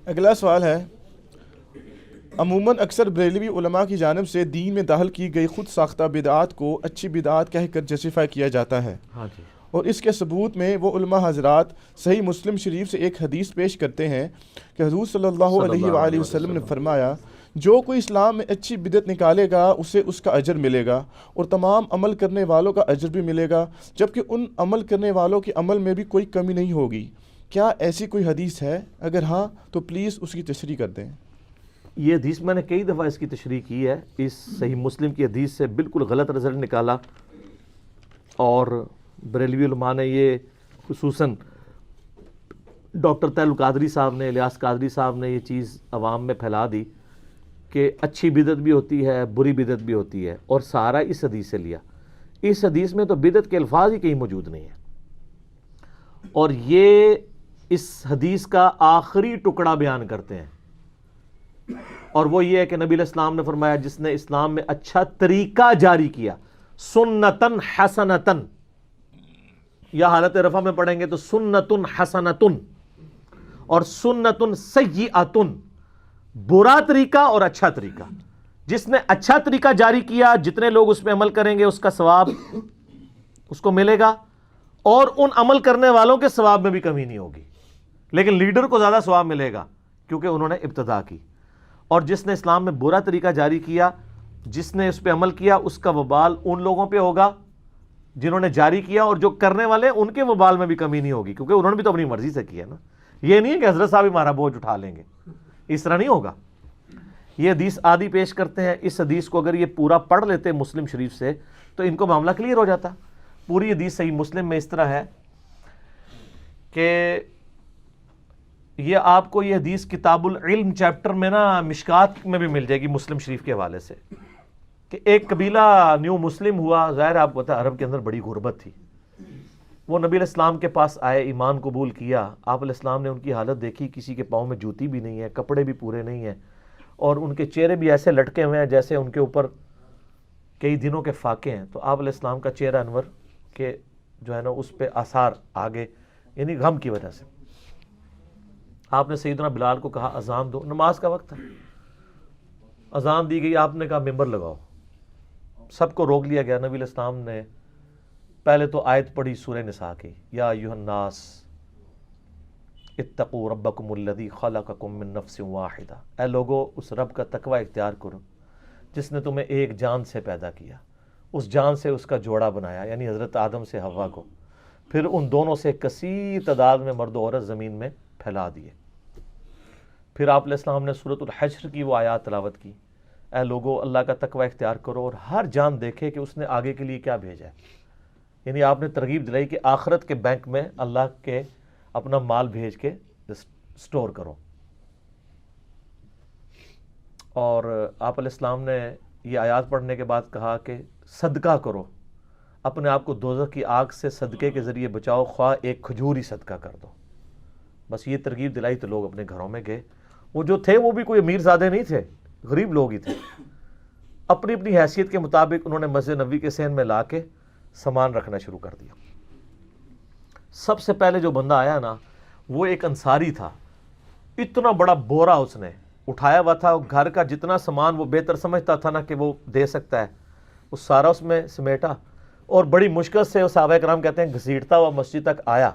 اگلا سوال ہے، عموماً اکثر بریلوی علماء کی جانب سے دین میں داخل کی گئی خود ساختہ بدعات کو اچھی بدعات کہہ کر جسٹیفائی کیا جاتا ہے، ہاں جی، اور اس کے ثبوت میں وہ علماء حضرات صحیح مسلم شریف سے ایک حدیث پیش کرتے ہیں کہ حضور صلی اللہ علیہ وآلہ وسلم نے فرمایا، جو کوئی اسلام میں اچھی بدعت نکالے گا اسے اس کا اجر ملے گا اور تمام عمل کرنے والوں کا اجر بھی ملے گا، جبکہ ان عمل کرنے والوں کے عمل میں بھی کوئی کمی نہیں ہوگی۔ کیا ایسی کوئی حدیث ہے؟ اگر ہاں تو پلیز اس کی تشریح کر دیں۔ یہ حدیث میں نے کئی دفعہ اس کی تشریح کی ہے، اس صحیح مسلم کی حدیث سے بالکل غلط رزلٹ نکالا، اور بریلوی علماء نے یہ خصوصاً ڈاکٹر طاہر القادری صاحب نے، الیاس قادری صاحب نے یہ چیز عوام میں پھیلا دی کہ اچھی بدعت بھی ہوتی ہے، بری بدعت بھی ہوتی ہے، اور سارا اس حدیث سے لیا۔ اس حدیث میں تو بدعت کے الفاظ ہی کہیں موجود نہیں ہیں، اور یہ اس حدیث کا آخری ٹکڑا بیان کرتے ہیں، اور وہ یہ ہے کہ نبی علیہ السلام نے فرمایا جس نے اسلام میں اچھا طریقہ جاری کیا، سنتن حسنتن، یا حالت رفع میں پڑھیں گے تو سنتن حسنتن، اور سنتن سیئتن، برا طریقہ اور اچھا طریقہ۔ جس نے اچھا طریقہ جاری کیا، جتنے لوگ اس پہ عمل کریں گے اس کا ثواب اس کو ملے گا، اور ان عمل کرنے والوں کے ثواب میں بھی کمی نہیں ہوگی، لیکن لیڈر کو زیادہ ثواب ملے گا کیونکہ انہوں نے ابتدا کی۔ اور جس نے اسلام میں برا طریقہ جاری کیا، جس نے اس پہ عمل کیا، اس کا وبال ان لوگوں پہ ہوگا جنہوں نے جاری کیا، اور جو کرنے والے ان کے وبال میں بھی کمی نہیں ہوگی، کیونکہ انہوں نے بھی تو اپنی مرضی سے کیا نا۔ یہ نہیں ہے کہ حضرت صاحب ہمارا بوجھ اٹھا لیں گے، اس طرح نہیں ہوگا۔ یہ حدیث آدھی پیش کرتے ہیں، اس حدیث کو اگر یہ پورا پڑھ لیتے مسلم شریف سے تو ان کو معاملہ کلیئر ہو جاتا۔ پوری حدیث صحیح مسلم میں اس طرح ہے کہ یہ آپ کو یہ حدیث کتاب العلم چیپٹر میں نا مشکات میں بھی مل جائے گی مسلم شریف کے حوالے سے، کہ ایک قبیلہ نیو مسلم ہوا، ظاہر آپ کو پتا عرب کے اندر بڑی غربت تھی، وہ نبی علیہ السلام کے پاس آئے، ایمان قبول کیا، آپ علیہ السلام نے ان کی حالت دیکھی، کسی کے پاؤں میں جوتی بھی نہیں ہے، کپڑے بھی پورے نہیں ہیں، اور ان کے چہرے بھی ایسے لٹکے ہوئے ہیں جیسے ان کے اوپر کئی دنوں کے فاقے ہیں۔ تو آپ علیہ السلام کا چہرہ انور کے جو ہے نا اس پہ آثار آگے، یعنی غم کی وجہ سے۔ آپ نے سیدنا بلال کو کہا اذان دو، نماز کا وقت ہے، اذان دی گئی، آپ نے کہا ممبر لگاؤ، سب کو روک لیا گیا۔ نبی علیہ السلام نے پہلے تو آیت پڑھی سورہ نساء کی، یا ایھا الناس اتقوا ربکم الذی خلقکم من نفس واحدہ، اے لوگو اس رب کا تقوی اختیار کرو جس نے تمہیں ایک جان سے پیدا کیا، اس جان سے اس کا جوڑا بنایا، یعنی حضرت آدم سے حوا کو، پھر ان دونوں سے کثیر تعداد میں مرد و عورت زمین میں پھیلا دیے۔ پھر آپ علیہ السلام نے سورۃ الحشر کی وہ آیات تلاوت کی، اے لوگو اللہ کا تقوی اختیار کرو اور ہر جان دیکھے کہ اس نے آگے کے لیے کیا بھیجا ہے، یعنی آپ نے ترغیب دلائی کہ آخرت کے بینک میں اللہ کے اپنا مال بھیج کے سٹور کرو۔ اور آپ علیہ السلام نے یہ آیات پڑھنے کے بعد کہا کہ صدقہ کرو، اپنے آپ کو دوزخ کی آگ سے صدقے کے ذریعے بچاؤ، خواہ ایک کھجور ہی صدقہ کر دو۔ بس یہ ترغیب دلائی تو لوگ اپنے گھروں میں گئے۔ وہ جو تھے وہ بھی کوئی امیر زادے نہیں تھے، غریب لوگ ہی تھے، اپنی اپنی حیثیت کے مطابق انہوں نے مسجد نبوی کے صحن میں لا کے سامان رکھنا شروع کر دیا۔ سب سے پہلے جو بندہ آیا نا وہ ایک انصاری تھا، اتنا بڑا بورا اس نے اٹھایا ہوا تھا، گھر کا جتنا سامان وہ بہتر سمجھتا تھا نا کہ وہ دے سکتا ہے، وہ سارا اس میں سمیٹا، اور بڑی مشکل سے صحابہ کرام کہتے ہیں گھسیٹتا ہوا مسجد تک آیا،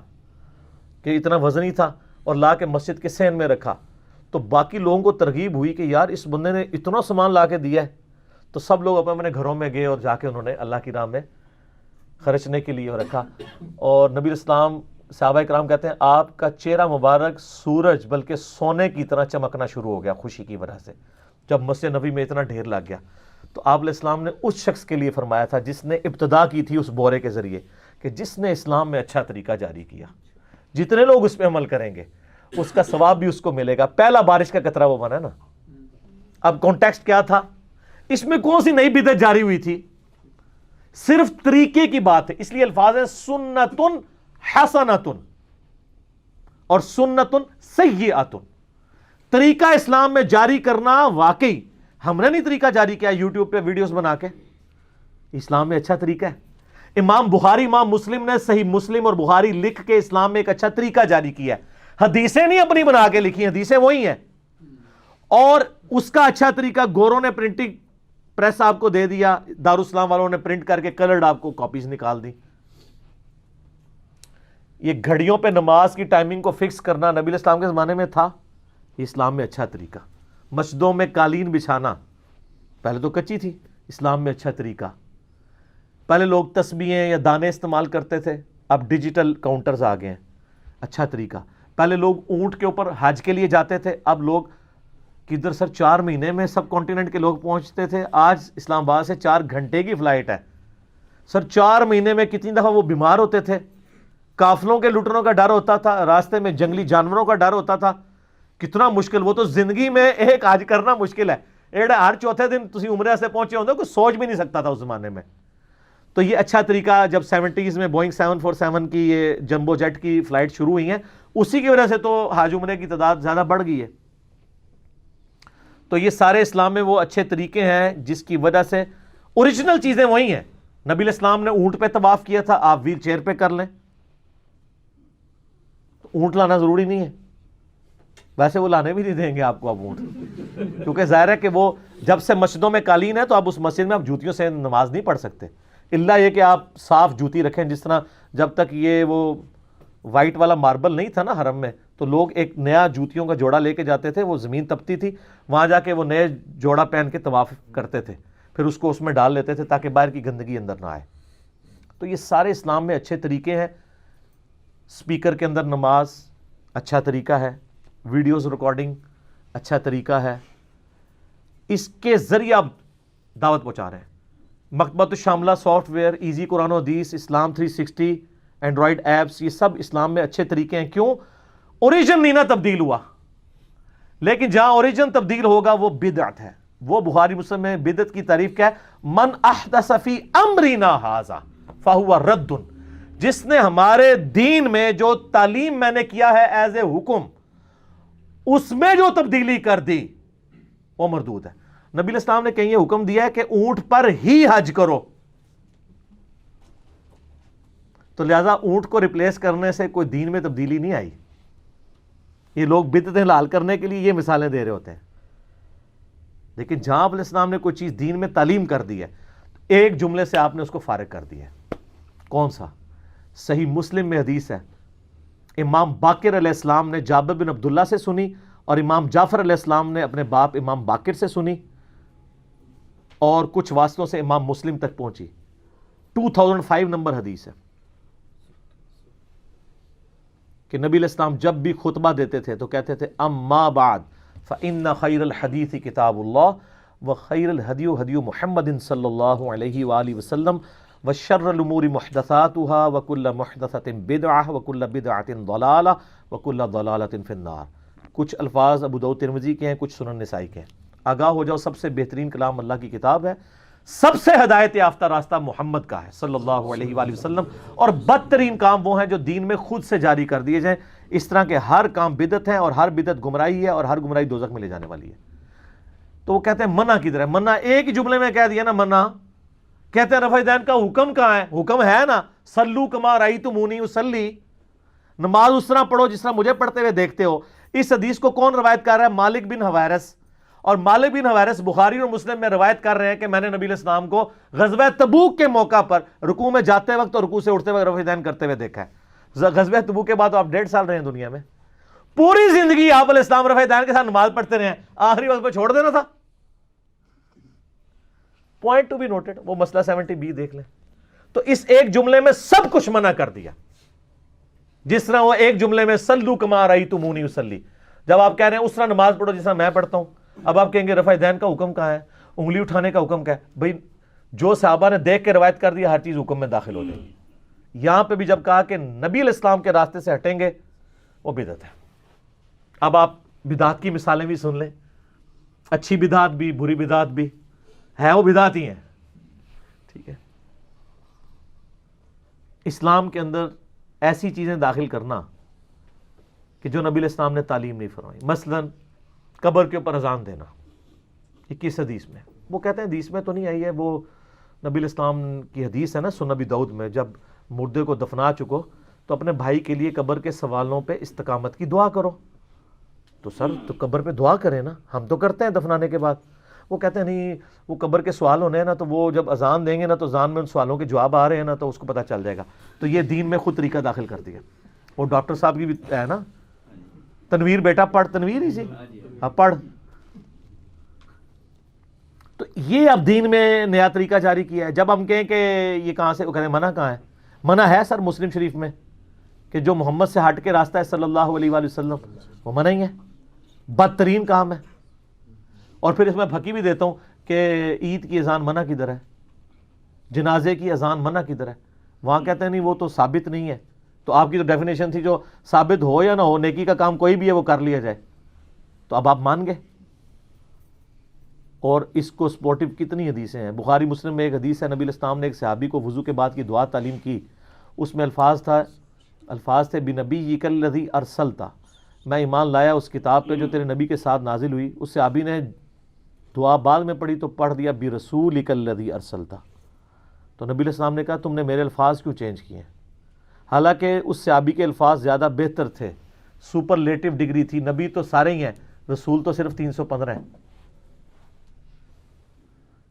کہ اتنا وزنی تھا، اور لا کے مسجد کے صحن میں رکھا۔ تو باقی لوگوں کو ترغیب ہوئی کہ یار اس بندے نے اتنا سامان لا کے دیا ہے، تو سب لوگ اپنے اپنے گھروں میں گئے اور جا کے انہوں نے اللہ کی راہ میں خرچنے کے لیے رکھا۔ اور نبی اسلام صحابہ کرام کہتے ہیں آپ کا چہرہ مبارک سورج بلکہ سونے کی طرح چمکنا شروع ہو گیا خوشی کی وجہ سے، جب مسجد نبی میں اتنا ڈھیر لگ گیا۔ تو آپ علیہ السلام نے اس شخص کے لیے فرمایا تھا جس نے ابتدا کی تھی اس بورے کے ذریعے، کہ جس نے اسلام میں اچھا طریقہ جاری کیا، جتنے لوگ اس پہ عمل کریں گے اس کا ثواب بھی اس کو ملے گا۔ پہلا بارش کا قطرہ وہ بنا نا۔ اب کانٹیکسٹ کیا تھا، اس میں کون سی نئی بدعت جاری ہوئی تھی، صرف طریقے کی بات ہے، اس لیے الفاظ ہے سنتن حسنتن اور سنتن سیئتن۔ طریقہ اسلام میں جاری کرنا، واقعی ہم نے نہیں طریقہ جاری کیا یوٹیوب پہ ویڈیوز بنا کے، اسلام میں اچھا طریقہ ہے۔ امام بخاری امام مسلم نے صحیح مسلم اور بخاری لکھ کے اسلام میں ایک اچھا طریقہ جاری کیا ہے۔ حدیثیں نہیں اپنی بنا کے لکھی، حدیثیں وہی ہیں، اور اس کا اچھا طریقہ گوروں نے پرنٹنگ پریس آپ کو دے دیا، دارالاسلام والوں نے پرنٹ کر کے کلرڈ آپ کو کاپیز نکال دی۔ یہ گھڑیوں پہ نماز کی ٹائمنگ کو فکس کرنا نبی الاسلام کے زمانے میں تھا، یہ اسلام میں اچھا طریقہ۔ مسجدوں میں قالین بچھانا پہلے تو کچی تھی، اسلام میں اچھا طریقہ۔ پہلے لوگ تسبیحیں یا دانے استعمال کرتے تھے، اب ڈیجیٹل کاؤنٹرز آ گئے ہیں، اچھا طریقہ۔ پہلے لوگ اونٹ کے اوپر حج کے لیے جاتے تھے، اب لوگ کدھر سر 4 مہینے میں سب کانٹیننٹ کے لوگ پہنچتے تھے، آج اسلام آباد سے 4 گھنٹے کی فلائٹ ہے سر۔ 4 مہینے میں کتنی دفعہ وہ بیمار ہوتے تھے، قافلوں کے لٹنوں کا ڈر ہوتا تھا، راستے میں جنگلی جانوروں کا ڈر ہوتا تھا، کتنا مشکل۔ وہ تو زندگی میں ایک حج کرنا مشکل ہے، ہر چوتھے دن تسی عمرہ سے پہنچے ہوندے، کوئی سوچ بھی نہیں سکتا تھا اس زمانے میں۔ تو یہ اچھا طریقہ جب 70s میں بوئنگ 747 کی یہ جمبو جیٹ کی فلائٹ شروع ہوئی ہیں، اسی کی وجہ سے تو حج عمرے کی تعداد زیادہ بڑھ گئی ہے۔ تو یہ سارے اسلام میں وہ اچھے طریقے ہیں جس کی وجہ سے اوریجنل چیزیں وہی ہیں۔ نبی الاسلام نے اونٹ پہ طواف کیا تھا، آپ ویل چیئر پہ کر لیں، اونٹ لانا ضروری نہیں ہے، ویسے وہ لانے بھی نہیں دیں گے آپ کو اب اونٹ، کیونکہ ظاہر ہے کہ وہ جب سے مسجدوں میں قالین ہے تو اب اس مسجد میں آپ جوتیوں سے نماز نہیں پڑھ سکتے، الا یہ کہ آپ صاف جوتی رکھیں۔ جس طرح جب تک یہ وہ وائٹ والا ماربل نہیں تھا نا حرم میں، تو لوگ ایک نیا جوتیوں کا جوڑا لے کے جاتے تھے، وہ زمین تپتی تھی، وہاں جا کے وہ نئے جوڑا پہن کے طواف کرتے تھے، پھر اس کو اس میں ڈال لیتے تھے تاکہ باہر کی گندگی اندر نہ آئے۔ تو یہ سارے اسلام میں اچھے طریقے ہیں۔ سپیکر کے اندر نماز اچھا طریقہ ہے، ویڈیوز ریکارڈنگ اچھا طریقہ ہے، اس کے ذریعے آپ دعوت پہنچا رہے ہیں۔ مکتبۃ الشاملہ سافٹ ویئر، ایزی قرآن و حدیث، اسلام 360، اینڈرائڈ ایپس، یہ سب اسلام میں اچھے طریقے ہیں۔ کیوں؟ اوریجن نہیں نہ تبدیل ہوا، لیکن جہاں اوریجن تبدیل ہوگا وہ بدعت ہے۔ وہ بخاری مسلم میں بدعت کی تعریف کیا ہے؟ من احدث فی امرنا ھذا فہو رد، جس نے ہمارے دین میں جو تعلیم میں نے کیا ہے ایز اے حکم، اس میں جو تبدیلی کر دی وہ مردود ہے۔ نبی الاسلام نے کہیں یہ حکم دیا ہے کہ اونٹ پر ہی حج کرو، تو لہذا اونٹ کو ریپلیس کرنے سے کوئی دین میں تبدیلی نہیں آئی۔ یہ لوگ بدعتیں حلال کرنے کے لیے یہ مثالیں دے رہے ہوتے ہیں، لیکن جہاں آپ الاسلام نے کوئی چیز دین میں تعلیم کر دی ہے، ایک جملے سے آپ نے اس کو فارغ کر دیا ہے۔ کون سا؟ صحیح مسلم میں حدیث ہے، امام باقر علیہ السلام نے جابر بن عبداللہ سے سنی، اور امام جعفر علیہ السلام نے اپنے باپ امام باقر سے سنی، اور کچھ واسطوں سے امام مسلم تک پہنچی۔ 2005 نمبر حدیث ہے کہ نبی علیہ السلام جب بھی خطبہ دیتے تھے تو کہتے تھے اما بعد فإن خیر الحدیث کتاب اللہ وخیر الہدی ہدی محمد صلی اللہ علیہ وآلہ وسلم وشر الامور محدثاتها وکل محدثۃ بدعہ وکل بدعۃ ضلالہ وکل ضلالۃ فی النار۔ کچھ الفاظ ابو داؤد ترمذی کے ہیں، کچھ سنن نسائی کے ہیں۔ آگاہ ہو جاؤ، سب سے بہترین کلام اللہ کی کتاب ہے، سب سے ہدایت یافتہ راستہ محمد کا ہے صلی اللہ علیہ وآلہ وسلم، اور بدترین کام وہ ہیں جو دین میں خود سے جاری کر دیے جائیں۔ اس طرح کے ہر کام بدعت ہیں، اور ہر بدعت گمراہی ہے، اور ہر گمراہی دوزخ میں لے جانے والی ہے۔ تو وہ کہتے ہیں منع کدھر ہے؟ منع ایک ہی جملے میں کہہ دیا نا، منع۔ کہتے ہیں رفع دین کا حکم کہاں ہے؟ حکم ہے نا، صلو کما رأیتمونی اصلی، نماز اس طرح پڑھو جس طرح مجھے پڑھتے ہوئے دیکھتے ہو۔ اس حدیث کو کون روایت کر رہا ہے؟ مالک بن حویرث، اور مالک بن حویرث بخاری اور مسلم میں روایت کر رہے ہیں کہ میں نے نبی علیہ السلام کو غزوہ تبوک کے موقع پر رکوع میں جاتے وقت اور رکوع سے اٹھتے وقت رفع دین کرتے ہوئے دیکھا ہے۔ غزوہ تبوک کے بعد آپ 1.5 سال رہے ہیں دنیا میں، پوری زندگی آپ علیہ السلام رفع دین کے ساتھ نماز پڑھتے رہے ہیں، آخری وقت پہ چھوڑ دینا تھا۔ پوائنٹ ٹو بی نوٹڈ، وہ مسئلہ 70B دیکھ لیں۔ تو اس ایک جملے میں سب کچھ منع کر دیا، جس طرح وہ ایک جملے میں صلو کما رأیتمونی اصلی، جب آپ کہہ رہے ہیں اس طرح نماز پڑھو جس طرح میں پڑھتا ہوں، اب آپ کہیں گے رفع دین کا حکم کہاں ہے؟ انگلی اٹھانے کا حکم کیا ہے؟ بھائی جو صحابہ نے دیکھ کے روایت کر دیا، ہر چیز حکم میں داخل ہو جائے گی۔ یہاں پہ بھی جب کہا کہ نبی علیہ السلام کے راستے سے ہٹیں گے، وہ بدعت ہے۔ اب آپ بدعت کی مثالیں بھی سن لیں، اچھی بدعت بھی، بری بدعت بھی ہے، وہ بدعت ہی ہیں، ٹھیک ہے۔ اسلام کے اندر ایسی چیزیں داخل کرنا کہ جو نبی علیہ السلام نے تعلیم نہیں فرمائی، مثلا قبر کے اوپر اذان دینا، 21 حدیث میں، وہ کہتے ہیں حدیث میں تو نہیں آئی ہے، وہ نبی علیہ السلام کی حدیث ہے نا سنن ابی داؤد میں، جب مردے کو دفنا چکو تو اپنے بھائی کے لیے قبر کے سوالوں پہ استقامت کی دعا کرو. تو سر تو قبر پہ دعا کریں نا, ہم تو کرتے ہیں دفنانے کے بعد. وہ کہتے ہیں نہیں وہ قبر کے سوال ہونے ہیں نا, تو وہ جب اذان دیں گے نا تو اذان میں ان سوالوں کے جواب آ رہے ہیں نا تو اس کو پتہ چل جائے گا. تو یہ دین میں خود طریقہ داخل کر دیا. وہ ڈاکٹر صاحب کی بھی ہے نا, تنویر بیٹا پڑھ, تنویر ہی سی پڑھ. تو یہ اب دین میں نیا طریقہ جاری کیا ہے. جب ہم کہیں کہ یہ کہاں سے, وہ کہتے ہیں منع کہاں ہے؟ منع ہے سر مسلم شریف میں کہ جو محمد سے ہٹ کے راستہ ہے صلی اللہ علیہ وآلہ وسلم, وہ منع ہی ہے, بدترین کام ہے. اور پھر اس میں پھکی بھی دیتا ہوں کہ عید کی اذان منع کدھر ہے, جنازے کی اذان منع کدھر ہے؟ وہاں کہتے ہیں نہیں وہ تو ثابت نہیں ہے. تو آپ کی تو ڈیفینیشن تھی جو ثابت ہو یا نہ ہو, نیکی کا کام کوئی بھی ہے وہ کر لیا جائے. تو اب آپ مان گئے. اور اس کو سپورٹو کتنی حدیثیں ہیں. بخاری مسلم میں ایک حدیث ہے, نبی علیہ السلام نے ایک صحابی کو وضو کے بعد کی دعا تعلیم کی. اس میں الفاظ تھے بنبیک الذی ارسلتا, میں ایمان لایا اس کتاب پہ جو تیرے نبی کے ساتھ نازل ہوئی. اس صحابی نے دعا بعد میں پڑھی تو پڑھ دیا برسولک الذی ارسلتا. تو نبی علیہ السلام نے کہا تم نے میرے الفاظ کیوں چینج کیے ہیں؟ حالانکہ اس صحابی کے الفاظ زیادہ بہتر تھے, سپرلیٹو ڈگری تھی. نبی تو سارے ہی ہیں, رسول تو صرف 315 ہیں.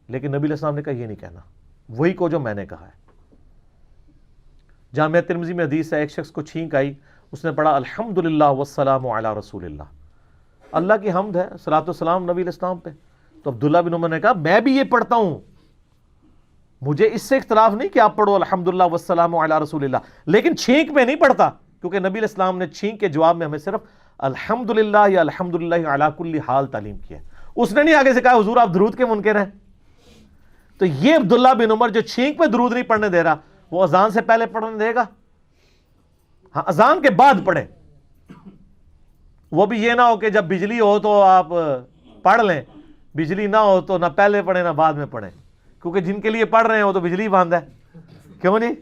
لیکن نبی علیہ السلام نے کہا یہ نہیں کہنا, وہی کو جو میں نے کہا ہے. جامعہ ترمذی میں حدیث ہے, ایک شخص کو چھینک آئی, اس نے پڑھا الحمدللہ والسلام علی رسول اللہ, اللہ کی حمد ہے, صلاۃ والسلام نبی علیہ السلام پہ. تو عبداللہ بن عمر نے کہا میں بھی یہ پڑھتا ہوں, مجھے اس سے اختلاف نہیں کہ آپ پڑھو الحمدللہ والسلام علی رسول اللہ, لیکن چھینک میں نہیں پڑھتا, کیونکہ نبی علیہ السلام نے چھینک کے جواب میں ہمیں صرف الحمدللہ یا الحمدللہ علی کل حال تعلیم کی ہے. اس نے نہیں آگے سے کہا حضور آپ درود کے منکر ہیں. تو یہ عبداللہ بن عمر جو چھینک پہ درود نہیں پڑھنے دے رہا, وہ اذان سے پہلے پڑھنے دے گا؟ ہاں اذان کے بعد پڑھیں. وہ بھی یہ نہ ہو کہ جب بجلی ہو تو آپ پڑھ لیں, بجلی نہ ہو تو نہ پہلے پڑھیں نہ بعد میں پڑھیں, کیونکہ جن کے لیے پڑھ رہے ہیں وہ تو بجلی بند ہے, کیوں نہیں؟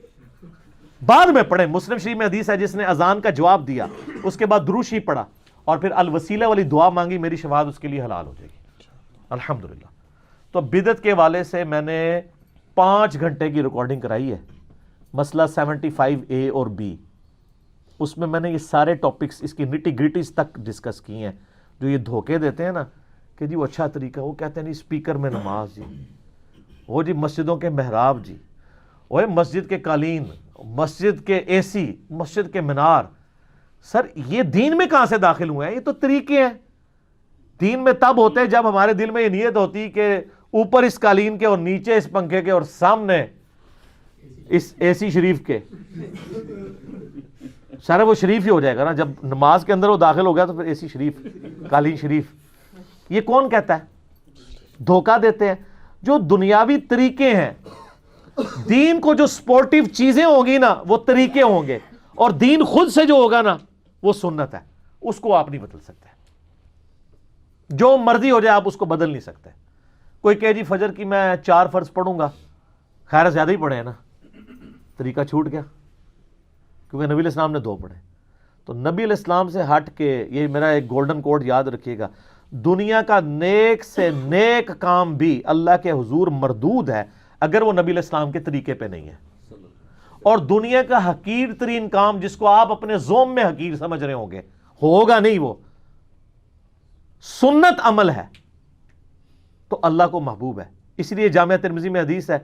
بعد میں پڑھیں. مسلم شریف میں حدیث ہے جس نے اذان کا جواب دیا اس کے بعد درود شریف پڑھا اور پھر الوسیلہ والی دعا مانگی, میری شفاعت اس کے لیے حلال ہو جائے گی الحمدللہ. تو بدعت کے والے سے میں نے 5 گھنٹے کی ریکارڈنگ کرائی ہے, مسئلہ 75A اور B. اس میں نے یہ سارے ٹاپکس اس کی نٹی گریٹیز تک ڈسکس کی ہیں. جو یہ دھوکے دیتے ہیں نا کہ جی وہ اچھا طریقہ, وہ کہتے ہیں نہیں اسپیکر میں نماز جی, وہ جی مسجدوں کے محراب جی, وہ مسجد کے قالین, مسجد کے AC, مسجد کے مینار. سر یہ دین میں کہاں سے داخل ہوئے ہیں؟ یہ تو طریقے ہیں. دین میں تب ہوتے ہیں جب ہمارے دل میں یہ نیت ہوتی کہ اوپر اس قالین کے اور نیچے اس پنکھے کے اور سامنے اس AC شریف کے. سارا وہ شریف ہی ہو جائے گا نا, جب نماز کے اندر وہ داخل ہو گیا تو پھر AC شریف, قالین شریف. یہ کون کہتا ہے؟ دھوکہ دیتے ہیں. جو دنیاوی طریقے ہیں, دین کو جو سپورٹیو چیزیں ہوں گی نا وہ طریقے ہوں گے, اور دین خود سے جو ہوگا نا وہ سنت ہے, اس کو آپ نہیں بدل سکتے. جو مرضی ہو جائے آپ اس کو بدل نہیں سکتے. کوئی کہے جی فجر کی میں 4 فرض پڑھوں گا, خیر زیادہ ہی پڑھے ہیں نا, طریقہ چھوٹ گیا, کیونکہ نبی علیہ السلام نے 2 پڑھے. تو نبی علیہ السلام سے ہٹ کے, یہ میرا ایک گولڈن کوڈ یاد رکھیے گا, دنیا کا نیک سے نیک کام بھی اللہ کے حضور مردود ہے اگر وہ نبی علیہ السلام کے طریقے پہ نہیں ہے. اور دنیا کا حقیر ترین کام جس کو آپ اپنے زوم میں حقیر سمجھ رہے ہوں گے, ہوگا نہیں, وہ سنت عمل ہے تو اللہ کو محبوب ہے. اس لیے جامعہ ترمذی میں حدیث ہے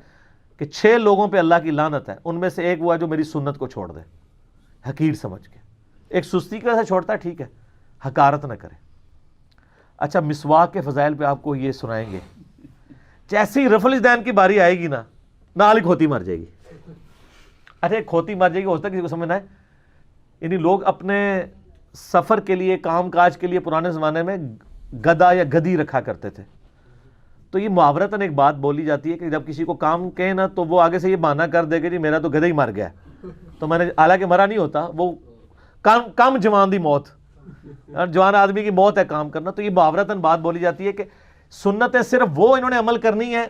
کہ 6 لوگوں پہ اللہ کی لعنت ہے, ان میں سے ایک وہ ہے جو میری سنت کو چھوڑ دے حقیر سمجھ کے. ایک سستی کی وجہ سے چھوڑتا ہے ٹھیک ہے, حقارت نہ کرے. اچھا مسواک کے فضائل پہ آپ کو یہ سنائیں گے. جیسے ہی رفع الیدین کی باری آئے گی نا, نال ہی کھوتی مر جائے گی. اچھا کھوتی مر جائے گی, ہوتا ہے کسی کو سمجھنا ہے, یعنی لوگ اپنے سفر کے لیے, کام کاج کے لیے پرانے زمانے میں گدا یا گدی رکھا کرتے تھے. تو یہ محاورتاً ایک بات بولی جاتی ہے کہ جب کسی کو کام کہیں نا تو وہ آگے سے یہ بہانہ کر دے کہ جی میرا تو گدھا ہی مر گیا, تو میں نے, حالانکہ مرا نہیں ہوتا, وہ کم جوان دی موت, جوان آدمی کی موت ہے کام کرنا. تو یہ محاورتاً بات بولی جاتی ہے کہ سنتیں صرف وہ انہوں نے عمل کرنی ہے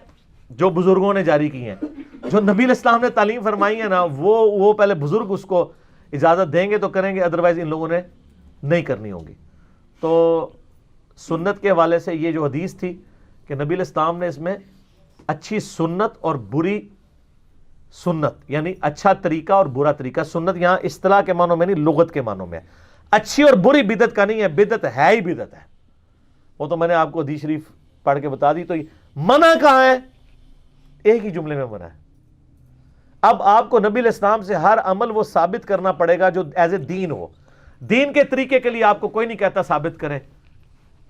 جو بزرگوں نے جاری کی ہیں. جو نبی علیہ السلام نے تعلیم فرمائی ہے نا وہ پہلے بزرگ اس کو اجازت دیں گے تو کریں گے, ادروائز ان لوگوں نے نہیں کرنی ہوگی. تو سنت کے حوالے سے یہ جو حدیث تھی کہ نبی علیہ السلام نے اس میں اچھی سنت اور بری سنت یعنی اچھا طریقہ اور برا طریقہ. سنت یہاں اصطلاح کے معنوں میں نہیں، لغت کے معنوں میں ہے. اچھی اور بری بدعت کا نہیں ہے، بدعت ہے ہی بدعت ہے. وہ تو میں نے آپ کو حدیث شریف پڑھ کے بتا دی. تو منع کہاں ہے؟ ایک ہی جملے میں منع ہے. اب آپ کو نبی علیہ السلام سے ہر عمل وہ ثابت کرنا پڑے گا جو ایز اے دین ہو. دین کے طریقے کے لیے آپ کو کوئی نہیں کہتا ثابت کریں،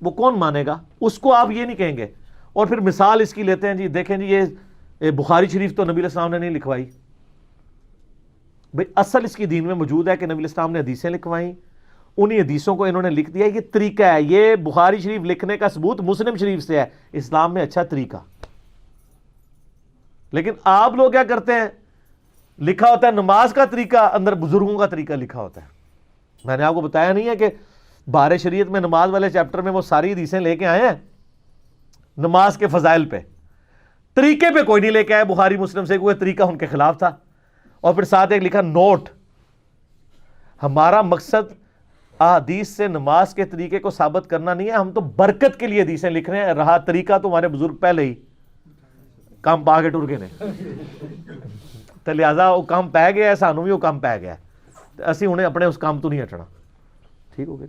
وہ کون مانے گا؟ اس کو آپ یہ نہیں کہیں گے. اور پھر مثال اس کی لیتے ہیں جی، دیکھیں جی یہ بخاری شریف تو نبی علیہ السلام نے نہیں لکھوائی. بھئی اصل اس کی دین میں موجود ہے کہ نبی علیہ السلام نے حدیثیں لکھوائیں، انہی حدیثوں کو انہوں نے لکھ دیا. یہ طریقہ ہے. یہ بخاری شریف لکھنے کا ثبوت مسلم شریف سے ہے. اسلام میں اچھا طریقہ. لیکن آپ لوگ کیا کرتے ہیں؟ لکھا ہوتا ہے نماز کا طریقہ، اندر بزرگوں کا طریقہ لکھا ہوتا ہے. میں نے آپ کو بتایا نہیں ہے کہ بہار شریعت میں نماز والے چیپٹر میں وہ ساری حدیثیں لے کے آئے ہیں نماز کے فضائل پہ. طریقے پہ کوئی نہیں لے کے آئے بخاری مسلم سے، کوئی طریقہ ان کے خلاف تھا. اور پھر ساتھ ایک لکھا نوٹ. ہمارا مقصد احادیث سے نماز کے طریقے کو ثابت کرنا نہیں ہے، ہم تو برکت کے لیے حدیثیں لکھ رہے ہیں. رہا طریقہ تو ہمارے بزرگ پہلے ہی کام پا کے ٹر گئے نے. تو لہٰذا وہ کام پی گیا ہے، سانوں بھی وہ کام پی گیا ہے. اسی انہیں اپنے اس کام تو نہیں ہٹنا. ٹھیک ہو گیا.